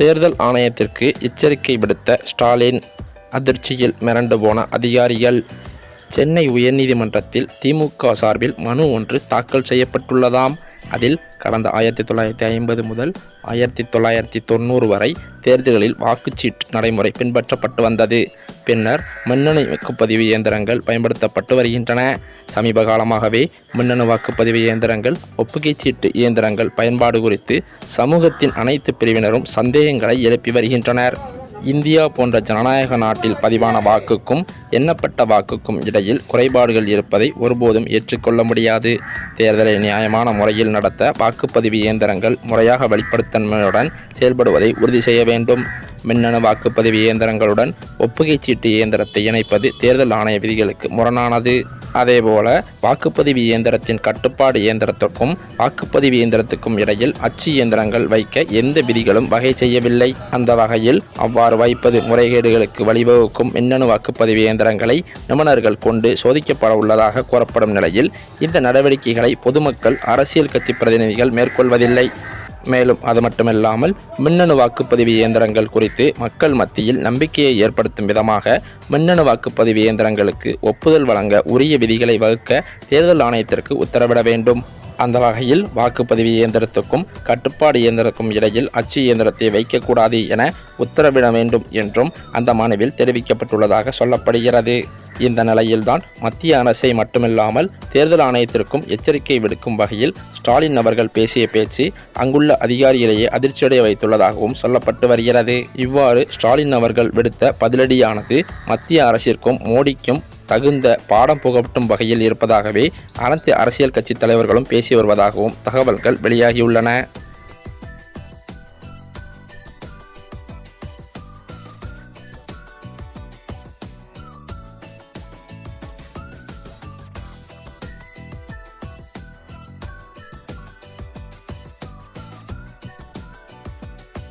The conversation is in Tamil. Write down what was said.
தேர்தல் ஆணையத்திற்கு எச்சரிக்கை விடுத்த ஸ்டாலின். அதிர்ச்சியில் மிரண்டு போன அதிகாரிகள். சென்னை உயர்நீதிமன்றத்தில் திமுக சார்பில் மனு ஒன்று தாக்கல் செய்யப்பட்டுள்ளதாம். அதில் கடந்த 1950 முதல் 1990 வரை தேர்தல்களில் வாக்குச்சீட்டு நடைமுறை பின்பற்றப்பட்டு வந்தது. பின்னர் மின்னணு வாக்குப்பதிவு இயந்திரங்கள் பயன்படுத்தப்பட்டு வருகின்றன. சமீப காலமாகவே மின்னணு வாக்குப்பதிவு இயந்திரங்கள், ஒப்புகைச் சீட்டு இயந்திரங்கள் பயன்பாடு குறித்து சமூகத்தின் அனைத்து பிரிவினரும் சந்தேகங்களை எழுப்பி வருகின்றனர். இந்தியா போன்ற ஜனநாயக நாட்டில் பதிவான வாக்குக்கும் எண்ணப்பட்ட வாக்குக்கும் இடையில் குறைபாடுகள் இருப்பதை ஒருபோதும் ஏற்றுக்கொள்ள முடியாது. தேர்தலை நியாயமான முறையில் நடத்த வாக்குப்பதிவு இயந்திரங்கள் முறையாக வெளிப்படைத்தன்மையுடன் செயல்படுவதை உறுதி செய்ய வேண்டும். மின்னணு வாக்குப்பதிவு இயந்திரங்களுடன் ஒப்புகைச் சீட்டு இயந்திரத்தை இணைப்பது தேர்தல் ஆணைய விதிகளுக்கு முரணானது. அதேபோல வாக்குப்பதிவு இயந்திரத்தின் கட்டுப்பாடு இயந்திரத்திற்கும் வாக்குப்பதிவு இயந்திரத்துக்கும் இடையில் அச்சு இயந்திரங்கள் வைக்க எந்த விதிகளும் வகை செய்யவில்லை. அந்த வகையில் அவ்வாறு வைப்பது முறைகேடுகளுக்கு வழிவகுக்கும். மின்னணு வாக்குப்பதிவு இயந்திரங்களை நிபுணர்கள் கொண்டு சோதிக்கப்பட உள்ளதாக கூறப்படும் நிலையில் இந்த நடவடிக்கைகளை பொதுமக்கள், அரசியல் கட்சி பிரதிநிதிகள் மேற்கொள்வதில்லை. மேலும் அது மட்டுமில்லாமல் மின்னணு வாக்குப்பதிவு இயந்திரங்கள் குறித்து மக்கள் மத்தியில் நம்பிக்கையை ஏற்படுத்தும் விதமாக மின்னணு வாக்குப்பதிவு இயந்திரங்களுக்கு ஒப்புதல் வழங்க உரிய விதிகளை வகுக்க தேர்தல் ஆணையத்திற்கு உத்தரவிட வேண்டும். அந்த வகையில் வாக்குப்பதிவு இயந்திரத்துக்கும் கட்டுப்பாடு இயந்திரத்துக்கும் இடையில் அச்சு இயந்திரத்தை வைக்கக்கூடாது என உத்தரவிட வேண்டும் என்றும் அந்த மனுவில் தெரிவிக்கப்பட்டுள்ளதாக சொல்லப்படுகிறது. இந்த நிலையில்தான் மத்திய அரசை மட்டுமில்லாமல் தேர்தல் ஆணையத்திற்கும் எச்சரிக்கை விடுக்கும் வகையில் ஸ்டாலின் அவர்கள் பேசிய பேச்சு அங்குள்ள அதிகாரிகளையே அதிர்ச்சியடைய வைத்துள்ளதாகவும் சொல்லப்பட்டு வருகிறது. இவ்வாறு ஸ்டாலின் அவர்கள் விடுத்த பதிலடியானது மத்திய அரசிற்கும் மோடிக்கும் தகுந்த பாடம் புகட்டும் வகையில் இருப்பதாகவே அனைத்து அரசியல் கட்சி தலைவர்களும் பேசி வருவதாகவும் தகவல்கள் வெளியாகியுள்ளன.